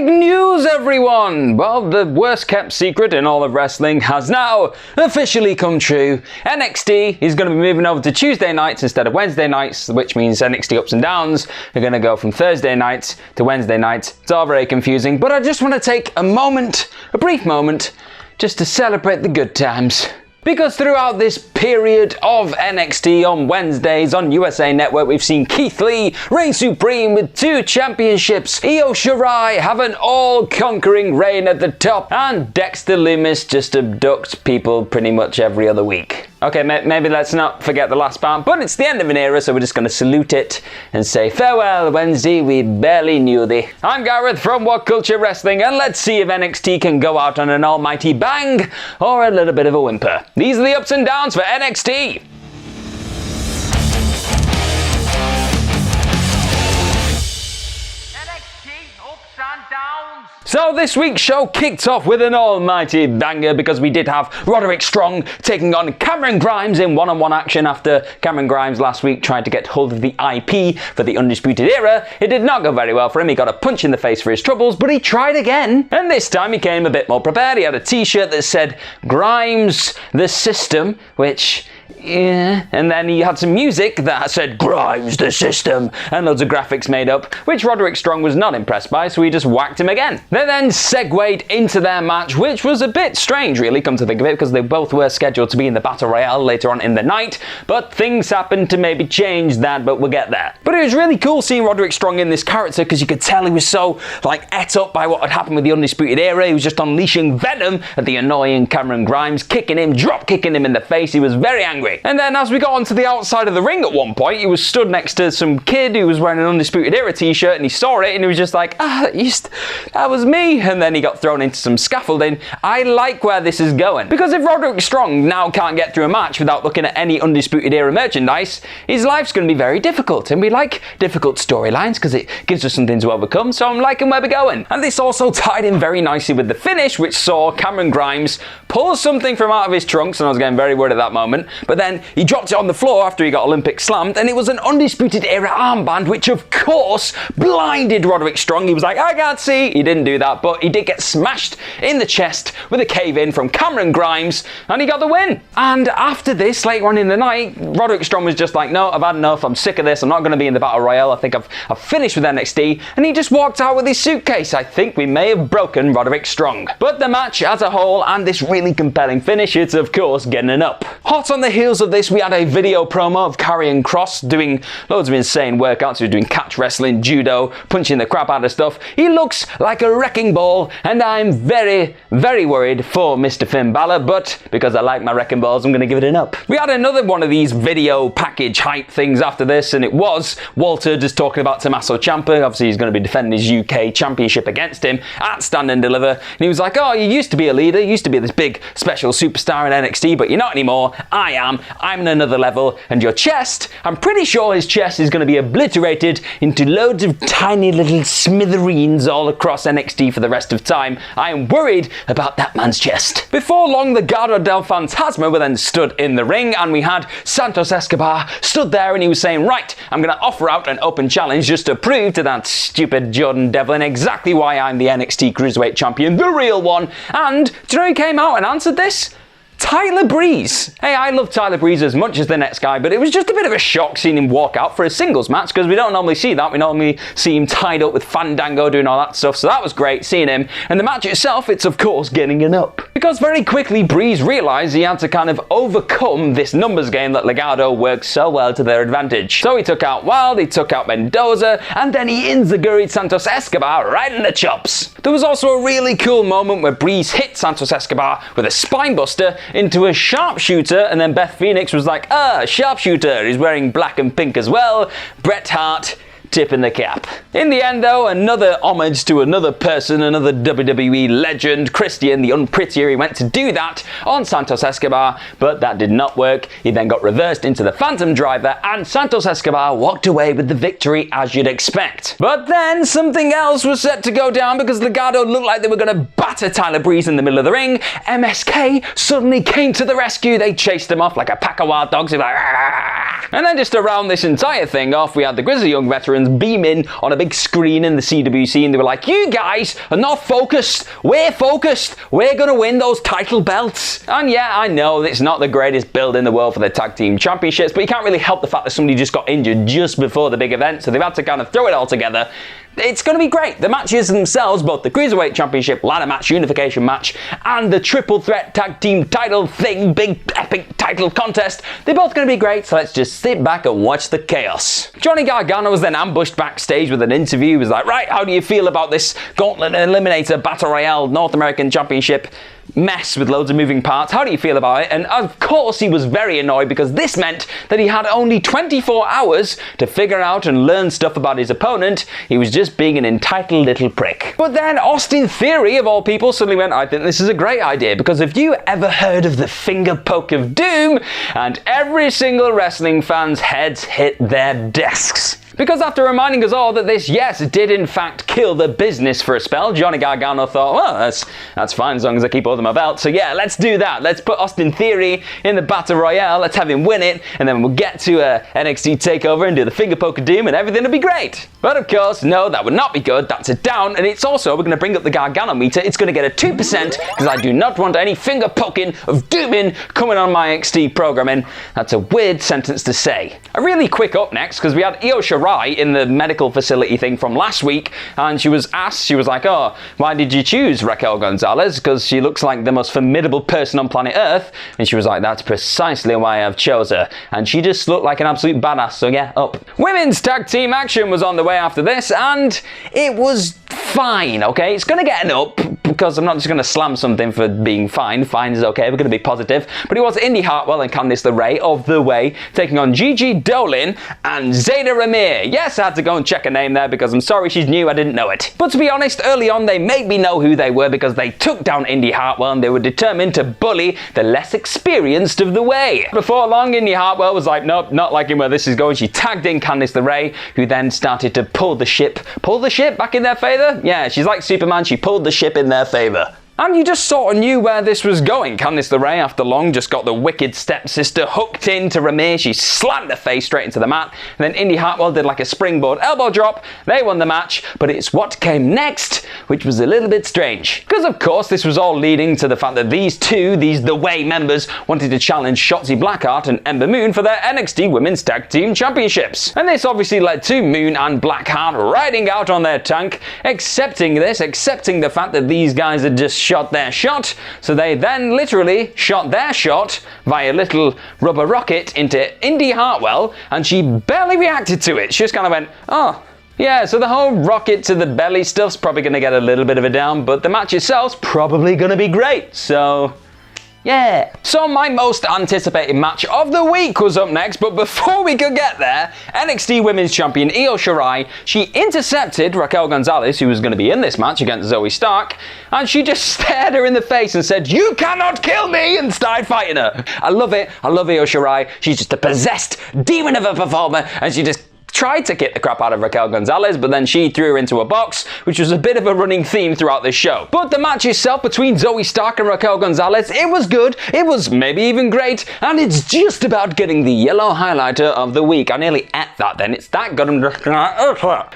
Big news, everyone! Well, the worst kept secret in all of wrestling has now officially come true. NXT is going to be moving over to Tuesday nights instead of Wednesday nights, which means NXT Ups and Downs are going to go from Thursday nights to Wednesday nights. It's all very confusing, but I just want to take a brief moment, just to celebrate the good times. Because throughout this period of NXT on Wednesdays on USA Network, we've seen Keith Lee reign supreme with 2 championships, Io Shirai have an all-conquering reign at the top, and Dexter Lumis just abducts people pretty much every other week. Okay, maybe let's not forget the last part, but it's the end of an era, so we're just going to salute it and say, farewell, Wednesday, we barely knew thee. I'm Gareth from WhatCulture Wrestling, and let's see if NXT can go out on an almighty bang or a little bit of a whimper. These are the ups and downs for NXT. So this week's show kicked off with an almighty banger because we did have Roderick Strong taking on Cameron Grimes in one-on-one action after Cameron Grimes last week tried to get hold of the IP for the Undisputed Era. It did not go very well for him. He got a punch in the face for his troubles, but he tried again. And this time he came a bit more prepared. He had a t-shirt that said Grimes the System, which... yeah, and then he had some music that said Grimes the System and loads of graphics made up, which Roderick Strong was not impressed by, so he just whacked him again. They then segued into their match, which was a bit strange really, come to think of it, because they both were scheduled to be in the Battle Royale later on in the night, but things happened to maybe change that, but we'll get there. But it was really cool seeing Roderick Strong in this character, because you could tell he was so, ate up by what had happened with the Undisputed Era. He was just unleashing venom at the annoying Cameron Grimes, kicking him, drop kicking him in the face. He was very angry. And then as we got onto the outside of the ring at one point, he was stood next to some kid who was wearing an Undisputed Era t-shirt, and he saw it and he was just like, that was me. And then he got thrown into some scaffolding. I like where this is going, because if Roderick Strong now can't get through a match without looking at any Undisputed Era merchandise, his life's going to be very difficult. And we like difficult storylines because it gives us something to overcome, so I'm liking where we're going. And this also tied in very nicely with the finish, which saw Cameron Grimes pull something from out of his trunks, and I was getting very worried at that moment, but then he dropped it on the floor after he got Olympic slammed, and it was an Undisputed Era armband, which of course blinded Roderick Strong. He was like, I can't see. He didn't do that, but he did get smashed in the chest with a cave-in from Cameron Grimes, and he got the win. And after this, later on in the night, Roderick Strong was just like, no, I've had enough. I'm sick of this. I'm not going to be in the Battle Royale. I think I've finished with NXT, and he just walked out with his suitcase. I think we may have broken Roderick Strong. But the match as a whole, and this really compelling finish, it's of course getting an up. Hot on the heels of this, we had a video promo of Karrion Kross doing loads of insane workouts. He was doing catch wrestling, judo, punching the crap out of stuff. He looks like a wrecking ball, and I'm very, very worried for Mr. Finn Balor, but because I like my wrecking balls, I'm going to give it an up. We had another one of these video package hype things after this, and it was Walter just talking about Tommaso Champa. Obviously, he's going to be defending his UK championship against him at Stand and Deliver, and he was like, oh, you used to be a leader, you used to be this big special superstar in NXT, but you're not anymore. I am. I'm in another level, and your chest, I'm pretty sure his chest is going to be obliterated into loads of tiny little smithereens all across NXT for the rest of time. I am worried about that man's chest. Before long, the Legado del Fantasma were then stood in the ring, and we had Santos Escobar stood there, and he was saying, right, I'm going to offer out an open challenge just to prove to that stupid Jordan Devlin exactly why I'm the NXT Cruiserweight Champion, the real one. And do you know who came out and answered this? Tyler Breeze. Hey, I love Tyler Breeze as much as the next guy, but it was just a bit of a shock seeing him walk out for a singles match, because we don't normally see that. We normally see him tied up with Fandango doing all that stuff, so that was great seeing him. And the match itself, it's of course getting an up. Because very quickly Breeze realised he had to kind of overcome this numbers game that Legado works so well to their advantage. So he took out Wild, he took out Mendoza, and then he enziguried Santos Escobar right in the chops. There was also a really cool moment where Breeze hit Santos Escobar with a spinebuster into a sharpshooter, and then Beth Phoenix was like, sharpshooter, he's wearing black and pink as well. Bret Hart tipping the cap. In the end though, another homage to another person, another WWE legend, Christian the Unprettier. He went to do that on Santos Escobar, but that did not work. He then got reversed into the Phantom Driver, and Santos Escobar walked away with the victory, as you'd expect. But then something else was set to go down, because Legado looked like they were going to batter Tyler Breeze in the middle of the ring. MSK suddenly came to the rescue. They chased him off like a pack of wild dogs. Like, and then just to round this entire thing off, we had the Grizzly Young Veterans veterans beaming on a big screen in the CWC, and they were like, you guys are not focused. We're focused. We're going to win those title belts. And yeah, I know it's not the greatest build in the world for the tag team championships, but you can't really help the fact that somebody just got injured just before the big event, so they've had to kind of throw it all together. It's going to be great. The matches themselves, both the Cruiserweight Championship, ladder match, unification match, and the triple threat tag team title thing, big epic title contest, they're both going to be great, so let's just sit back and watch the chaos. Johnny Gargano was then ambushed backstage with an interview. He was like, right, how do you feel about this Gauntlet Eliminator Battle Royale North American Championship mess with loads of moving parts? How do you feel about it? And of course he was very annoyed, because this meant that he had only 24 hours to figure out and learn stuff about his opponent. He was just being an entitled little prick. But then Austin Theory, of all people, suddenly went, I think this is a great idea, because have you ever heard of the finger poke of doom? And every single wrestling fan's heads hit their desks. Because after reminding us all that this, yes, did in fact kill the business for a spell, Johnny Gargano thought, well, that's fine as long as I keep all of my belts. So yeah, let's do that. Let's put Austin Theory in the Battle Royale. Let's have him win it, and then we'll get to NXT TakeOver and do the finger poke of doom, and everything will be great. But of course, no, that would not be good. That's a down, and it's also, we're going to bring up the Gargano meter. It's going to get a 2% because I do not want any finger poking of dooming coming on my NXT programming. That's a weird sentence to say. A really quick up next, because we had Io Shirai in the medical facility thing from last week, and she was asked, she was like, oh, why did you choose Raquel Gonzalez? Because she looks like the most formidable person on planet Earth. And she was like, that's precisely why I've chose her. And she just looked like an absolute badass, so yeah, up. Women's tag team action was on the way after this, and it was fine, okay? It's going to get an up, because I'm not just going to slam something for being fine. Fine is okay, we're going to be positive. But it was Indy Hartwell and Candice LeRae of The Way taking on Gigi Dolin and Zayda Ramir. Yes, I had to go and check her name there, because I'm sorry, she's new, I didn't know it. But to be honest, early on they made me know who they were, because they took down Indy Hartwell and they were determined to bully the less experienced of The Way. Before long, Indy Hartwell was like, nope, not liking where this is going. She tagged in Candice LeRae, who then started to pull the ship back in their favor? Yeah, she's like Superman, she pulled the ship in their favor. And you just sort of knew where this was going. Candice LeRae, after long, just got the wicked stepsister hooked into Ramir. She slammed her face straight into the mat. And then Indy Hartwell did like a springboard elbow drop. They won the match, but it's what came next, which was a little bit strange. Because of course, this was all leading to the fact that these The Way members wanted to challenge Shotzi Blackheart and Ember Moon for their NXT Women's Tag Team Championships. And this obviously led to Moon and Blackheart riding out on their tank, accepting the fact that these guys had just shot their shot, so they then literally shot their shot via a little rubber rocket into Indy Hartwell, and she barely reacted to it. She just kind of went, oh, yeah, so the whole rocket to the belly stuff's probably going to get a little bit of a down, but the match itself's probably going to be great, so yeah. So my most anticipated match of the week was up next, but before we could get there, NXT Women's Champion Io Shirai, she intercepted Raquel Gonzalez, who was going to be in this match against Zoe Stark, and she just stared her in the face and said, you cannot kill me, and started fighting her. I love it. I love Io Shirai. She's just a possessed demon of a performer, and she just tried to kick the crap out of Raquel Gonzalez, but then she threw her into a box, which was a bit of a running theme throughout this show. But the match itself between Zoe Stark and Raquel Gonzalez, it was good, it was maybe even great, and it's just about getting the yellow highlighter of the week. I nearly ate that then, it's that good.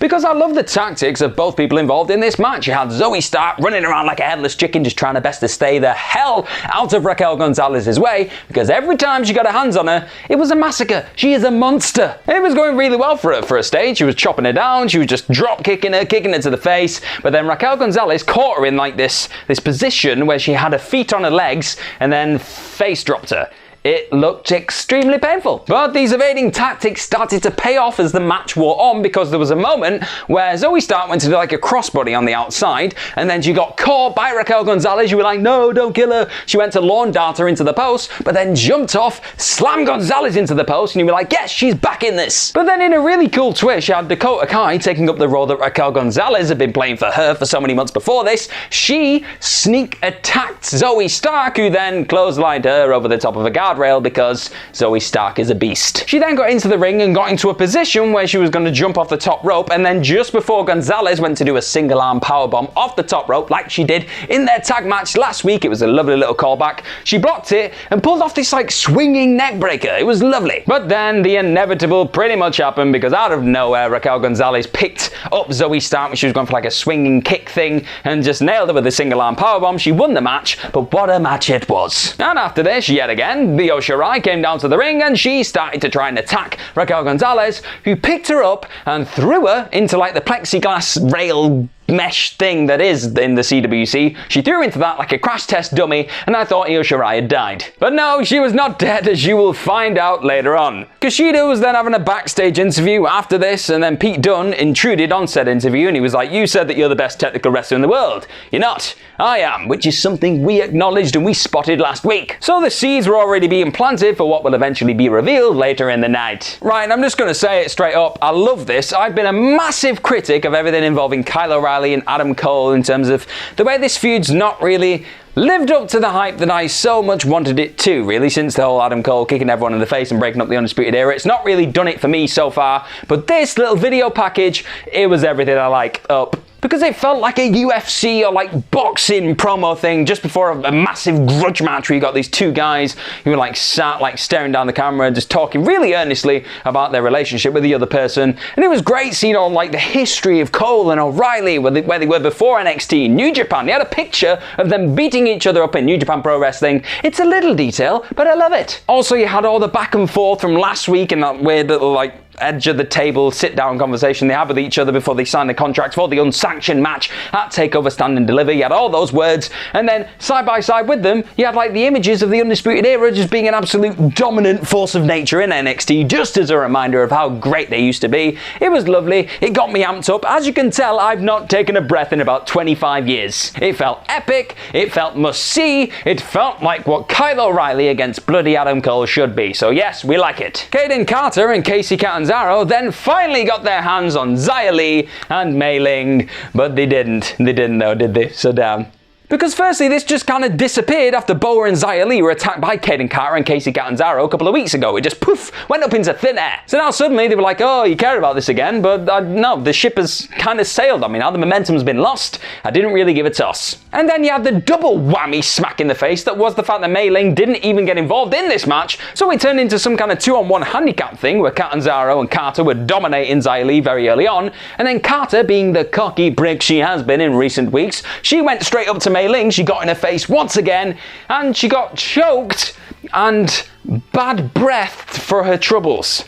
Because I love the tactics of both people involved in this match. You had Zoe Stark running around like a headless chicken, just trying her best to stay the hell out of Raquel Gonzalez's way, because every time she got her hands on her, it was a massacre. She is a monster. It was going really well for a stage. She was chopping her down, she was just drop kicking her to the face, but then Raquel Gonzalez caught her in like this position where she had her feet on her legs and then face dropped her. It looked extremely painful. But these evading tactics started to pay off as the match wore on, because there was a moment where Zoe Stark went to do like a crossbody on the outside, and then she got caught by Raquel Gonzalez. You were like, no, don't kill her. She went to lawn dart her into the post, but then jumped off, slammed Gonzalez into the post, and you were like, yes, she's back in this. But then in a really cool twist, you had Dakota Kai taking up the role that Raquel Gonzalez had been playing for her for so many months before this. She sneak attacked Zoe Stark, who then clotheslined her over the top of a guy. guardrail because Zoe Stark is a beast. She then got into the ring and got into a position where she was going to jump off the top rope, and then just before Gonzalez went to do a single arm powerbomb off the top rope like she did in their tag match last week, it was a lovely little callback, she blocked it and pulled off this like swinging neck breaker. It was lovely. But then the inevitable pretty much happened, because out of nowhere Raquel Gonzalez picked up Zoe Stark when she was going for like a swinging kick thing and just nailed her with a single arm powerbomb. She won the match, but what a match it was. And after this, yet again, Io Shirai came down to the ring and she started to try and attack Raquel Gonzalez, who picked her up and threw her into like the plexiglass rail mesh thing that is in the CWC. She threw into that like a crash test dummy, and I thought Io Shirai had died. But no, she was not dead, as you will find out later on. Kushida was then having a backstage interview after this, and then Pete Dunne intruded on said interview, and he was like, "You said that you're the best technical wrestler in the world. You're not. I am," which is something we acknowledged and we spotted last week. So the seeds were already being planted for what will eventually be revealed later in the night. Right, and I'm just going to say it straight up, I love this. I've been a massive critic of everything involving Kyle O'Reilly and Adam Cole in terms of the way this feud's not really lived up to the hype that I so much wanted it to, really, since the whole Adam Cole kicking everyone in the face and breaking up the Undisputed Era. It's not really done it for me so far, but this little video package, it was everything I like up. Because it felt like a UFC or like boxing promo thing just before a massive grudge match where you got these two guys who were like sat like staring down the camera and just talking really earnestly about their relationship with the other person. And it was great seeing all like the history of Cole and O'Reilly, where they were before NXT, New Japan. They had a picture of them beating each other up in New Japan Pro Wrestling. It's a little detail, but I love it. Also, you had all the back and forth from last week and that weird little like edge of the table sit down conversation they had with each other before they signed the contracts for the unsanctioned match at TakeOver Stand and Deliver. You had all those words, and then side by side with them you had like the images of the Undisputed Era just being an absolute dominant force of nature in NXT, just as a reminder of how great they used to be. It was lovely. It got me amped up. As you can tell, I've not taken a breath in about 25 years. It felt epic, it felt must see, it felt like what Kyle O'Reilly against bloody Adam Cole should be. So yes, we like it. Kaden Carter and Casey Catanzaro then finally got their hands on Xia Li and Mei Ling, but they didn't. They didn't though, did they? So damn. Because firstly, this just kind of disappeared after Balor and Xia Li were attacked by Kaden Carter and Casey Catanzaro a couple of weeks ago. It just poof, went up into thin air. So now suddenly they were like, oh, you care about this again? But no, the ship has kind of sailed on me now. The momentum's been lost. I didn't really give a toss. And then you had the double whammy smack in the face that was the fact that Mei Ling didn't even get involved in this match. So it turned into some kind of 2-on-1 handicap thing where Catanzaro and Carter were dominating Xia Li very early on. And then Carter, being the cocky prick she has been in recent weeks, she went straight up to Mei Ling. She got in her face once again, and she got choked and bad breathed for her troubles.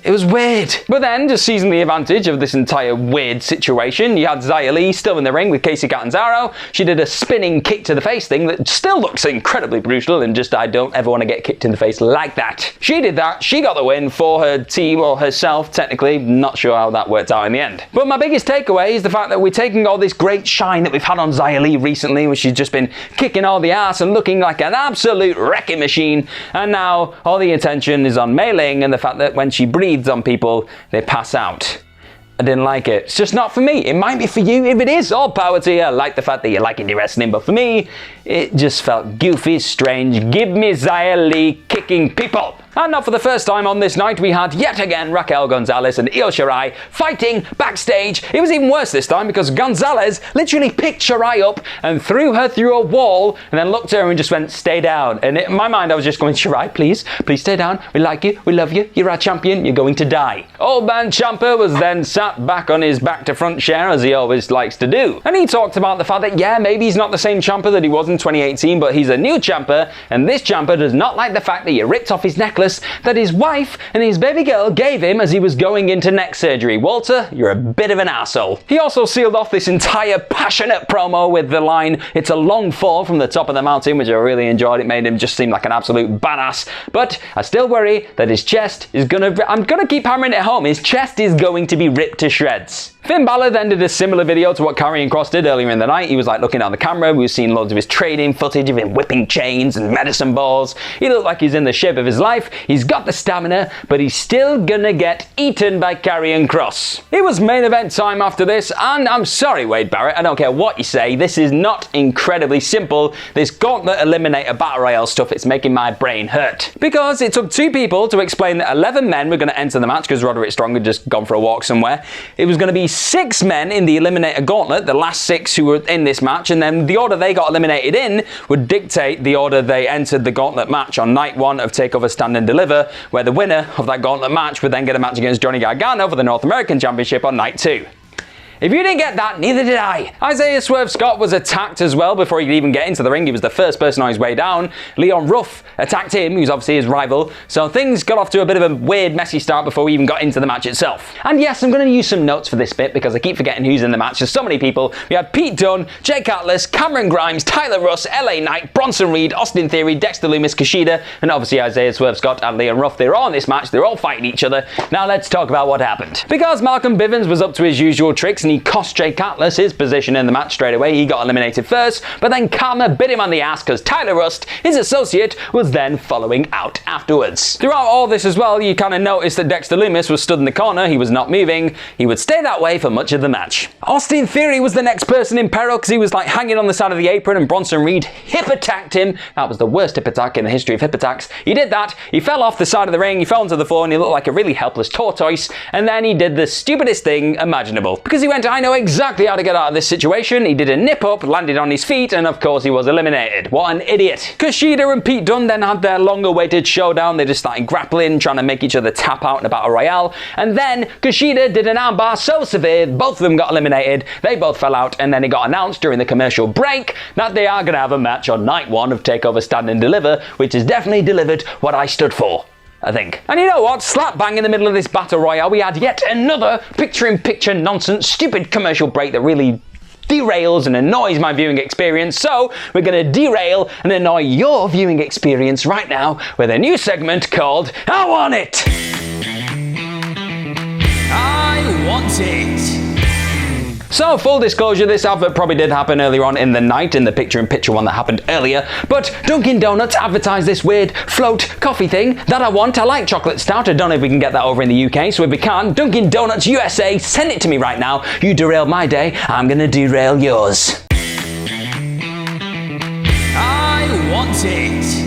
It was weird. But then, just seizing the advantage of this entire weird situation, you had Xia Li still in the ring with Casey Catanzaro. She did a spinning kick to the face thing that still looks incredibly brutal, and just I don't ever want to get kicked in the face like that. She did that. She got the win for her team, or herself, technically. Not sure how that worked out in the end. But my biggest takeaway is the fact that we're taking all this great shine that we've had on Xia Li recently, where she's just been kicking all the ass and looking like an absolute wrecking machine, and now all the attention is on Mei Ling and the fact that when she breathes on people, they pass out. I didn't like it. It's just not for me. It might be for you. If it is, all power to you. I like the fact that you like indie wrestling, but for me, it just felt goofy, strange. Give me Xia Li kicking people. And not for the first time on this night, we had yet again Raquel Gonzalez and Io Shirai fighting backstage. It was even worse this time because Gonzalez literally picked Shirai up and threw her through a wall and then looked at her and just went, stay down. And in my mind, I was just going, Shirai, please stay down. We like you. We love you. You're our champion. You're going to die. Old man Champa was then sat back on his back to front chair, as he always likes to do. And he talked about the fact that, yeah, maybe he's not the same Champa that he was in 2018, but he's a new Champa, and this Champa does not like the fact that you ripped off his necklace that his wife and his baby girl gave him as he was going into neck surgery. Walter, you're a bit of an asshole. He also sealed off this entire passionate promo with the line, it's a long fall from the top of the mountain, which I really enjoyed. It made him just seem like an absolute badass. But I still worry that his chest is I'm gonna keep hammering it home, his chest is going to be ripped to shreds. Finn Balor then did a similar video to what Karrion Kross did earlier in the night. He was like looking down the camera. We were seeing loads of his training footage of him whipping chains and medicine balls. He looked like he's in the shape of his life. He's got the stamina, but he's still gonna get eaten by Karrion Kross. It was main event time after this, and I'm sorry, Wade Barrett, I don't care what you say, this is not incredibly simple. This gauntlet eliminator battle royale stuff, it's making my brain hurt. Because it took 2 people to explain that 11 men were gonna enter the match because Roderick Strong had just gone for a walk somewhere. It was gonna be 6 men in the eliminator gauntlet, the last 6 who were in this match, and then the order they got eliminated in would dictate the order they entered the gauntlet match on night 1 of TakeOver Stand and Deliver, where the winner of that gauntlet match would then get a match against Johnny Gargano for the North American Championship on night 2. If you didn't get that, neither did I. Isaiah Swerve Scott was attacked as well before he could even get into the ring. He was the first person on his way down. Leon Ruff attacked him, who's obviously his rival. So things got off to a bit of a weird, messy start before we even got into the match itself. And yes, I'm going to use some notes for this bit because I keep forgetting who's in the match. There's so many people. We had Pete Dunne, Jake Atlas, Cameron Grimes, Tyler Russ, LA Knight, Bronson Reed, Austin Theory, Dexter Lumis, Kushida, and obviously Isaiah Swerve Scott and Leon Ruff. They're all in this match. They're all fighting each other. Now let's talk about what happened. Because Malcolm Bivens was up to his usual tricks and he cost Jake Atlas his position in the match straight away. He got eliminated first, but then karma bit him on the ass because Tyler Rust, his associate, was then following out afterwards. Throughout all this as well, you kind of noticed that Dexter Lumis was stood in the corner. He was not moving. He would stay that way for much of the match. Austin Theory was the next person in peril because he was like hanging on the side of the apron and Bronson Reed hip attacked him. That was the worst hip attack in the history of hip attacks. He did that. He fell off the side of the ring. He fell onto the floor and he looked like a really helpless tortoise. And then he did the stupidest thing imaginable because he went, I know exactly how to get out of this situation. He did a nip up, landed on his feet, and of course he was eliminated. What an idiot. Kushida and Pete Dunne then had their long awaited showdown. They just started grappling, trying to make each other tap out in a battle royale. And then Kushida did an armbar so severe, both of them got eliminated. They both fell out, and then it got announced during the commercial break that they are going to have a match on night 1 of TakeOver Stand and Deliver, which has definitely delivered what I stood for, I think. And you know what? Slap bang in the middle of this battle royale, we had yet another picture-in-picture nonsense, stupid commercial break that really derails and annoys my viewing experience. So we're going to derail and annoy your viewing experience right now with a new segment called I Want It! I Want It! So, full disclosure, this advert probably did happen earlier on in the night, in the picture-in-picture one that happened earlier, but Dunkin' Donuts advertised this weird float coffee thing that I want. I like chocolate stout. I don't know if we can get that over in the UK, so if we can, Dunkin' Donuts USA, send it to me right now. You derailed my day, I'm gonna derail yours. I Want It!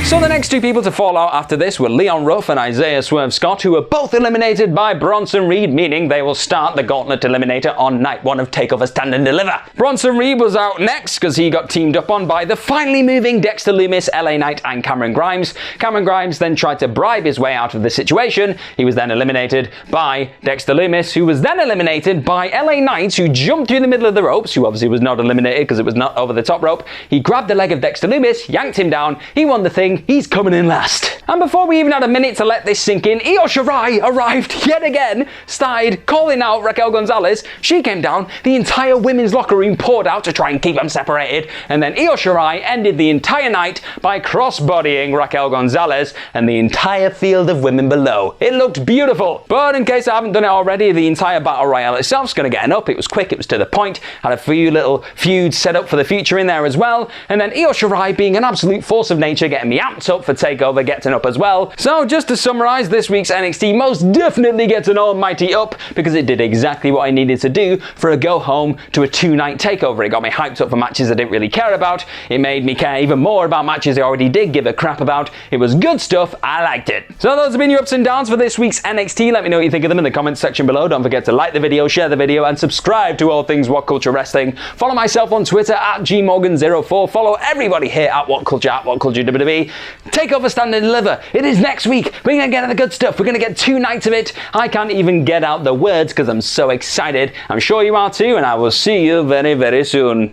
So the next 2 people to fall out after this were Leon Ruff and Isaiah Swerve Scott, who were both eliminated by Bronson Reed, meaning they will start the Gauntlet Eliminator on night 1 of TakeOver Stand and Deliver. Bronson Reed was out next because he got teamed up on by the finally moving Dexter Lumis, LA Knight, and Cameron Grimes. Cameron Grimes then tried to bribe his way out of the situation. He was then eliminated by Dexter Lumis, who was then eliminated by LA Knight, who jumped through the middle of the ropes, who obviously was not eliminated because it was not over the top rope. He grabbed the leg of Dexter Lumis, yanked him down, he won the thing. He's coming in last. And before we even had a minute to let this sink in, Io Shirai arrived yet again, started calling out Raquel Gonzalez. She came down, the entire women's locker room poured out to try and keep them separated, and then Io Shirai ended the entire night by cross-bodying Raquel Gonzalez and the entire field of women below. It looked beautiful. But in case I haven't done it already, the entire battle royale itself is going to get an up. It was quick, it was to the point, had a few little feuds set up for the future in there as well, and then Io Shirai being an absolute force of nature, getting me amped up for TakeOver, gets an up as well. So just to summarize, this week's NXT most definitely gets an almighty up because it did exactly what I needed to do for a go home to a 2-night TakeOver. It got me hyped up for matches I didn't really care about. It made me care even more about matches I already did give a crap about. It was good stuff. I liked it. So those have been your ups and downs for this week's NXT. Let me know what you think of them in the comments section below. Don't forget to like the video, share the video, and subscribe to all things WhatCulture Wrestling. Follow myself on Twitter at gmorgan04. Follow everybody here at WhatCulture, at WhatCulture WWE. TakeOver Stand and Deliver. It is next week. We're going to get the good stuff. We're going to get 2 nights of it. I can't even get out the words because I'm so excited. I'm sure you are too, and I will see you very, very soon.